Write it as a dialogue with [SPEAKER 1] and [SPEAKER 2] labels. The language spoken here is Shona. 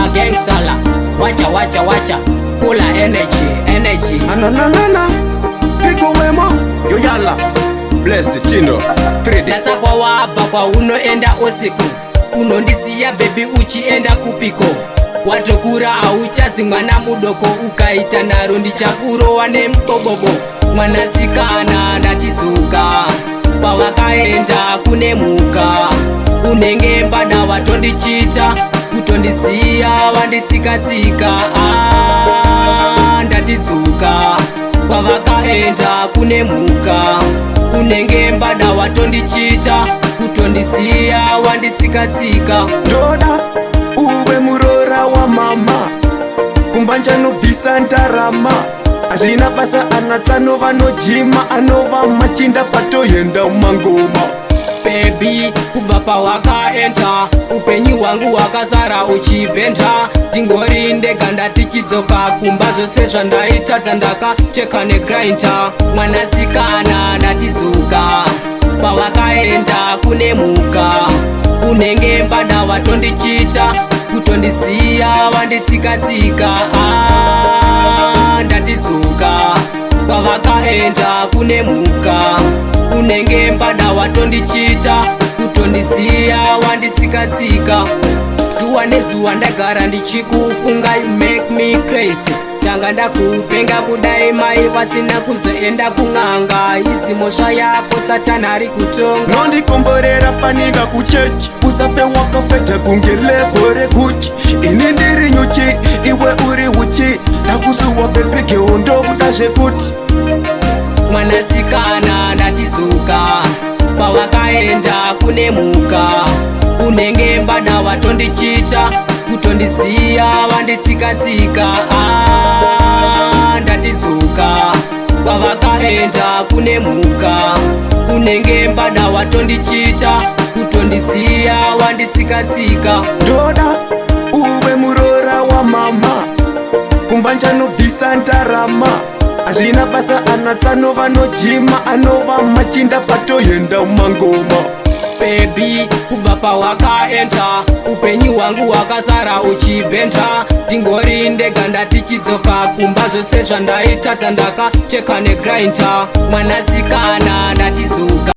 [SPEAKER 1] magangstala. Wacha Pula energy
[SPEAKER 2] Ananana Pico wemo Yo yala Bless Chino 3D
[SPEAKER 1] Natakwa wava kwa unoenda usiku. Unondisiya baby uchienda kupiko. Watokura auchazi mwana mudoko. Ukaita naro ndichakurowa nemubobobo. Mwanasikana ndatidzuka pawakaenda kunemuka. Unenge mbada watondichita kutondisiya wanditsika-tsika. Ndatidzuka pawakaenda kunemuka. Unenge mbada watondichita kutondisiya wanditsika-tsika.
[SPEAKER 2] Ndoda uwe murora wa mama kumbanja nobvisa ndarama. Azvina basa anatsanova nojima anova machinda patoyenda umangoma.
[SPEAKER 1] Baby kubva pawakaenda upenyu hwangu hwakasara uchibhenda. Ndingori ndega ndatichidzoka kumba zvose zvandaitadza ndakacheka negrinda. Mwanasikana ndatidzuka pawakaenda kunemuka. Unenge mbada watondichita kutondisiya wanditsika-tsika. Ndatidzuka pawakaenda kunemuka. Unenge mbada watondichita kutondisiya wanditsika-tsika. Zuwa nezuwa ndagara ndichikufunga, you make me crazy. Tanga ndakupenga kudai mai vasina kuzoenda kun'anga. Izimosva yako Satani ari kutonga.
[SPEAKER 2] Nondikomborera fanika kuchechi usape wakafeta kunge lebore kuchi. Ini ndiri nyuchi iwe uri uchi. Ndakusuwa bebeke undokudazve kuti.
[SPEAKER 1] Mwanasikana ndatidzuka pawakaenda kunemuka. Unenge mbada watondichita kutondisiya wanditsika-tsika. Ndatidzuka pawakaenda kunemuka. Unenge mbada watondichita kutondisiya wanditsika-tsika.
[SPEAKER 2] Ndoda uwe murora wa mama kumbanja nobvisa ndarama. Azvina basa anatsanova nojima anova machinda patoyenda umangoma.
[SPEAKER 1] Baby kubva pawakaenda upenyu hwangu hwakasara uchibhenda. Ndingori ndega ndatichidzoka kumba zvose zvandaitadza ndakacheka negrinda. Mwanasikana ndatidzuka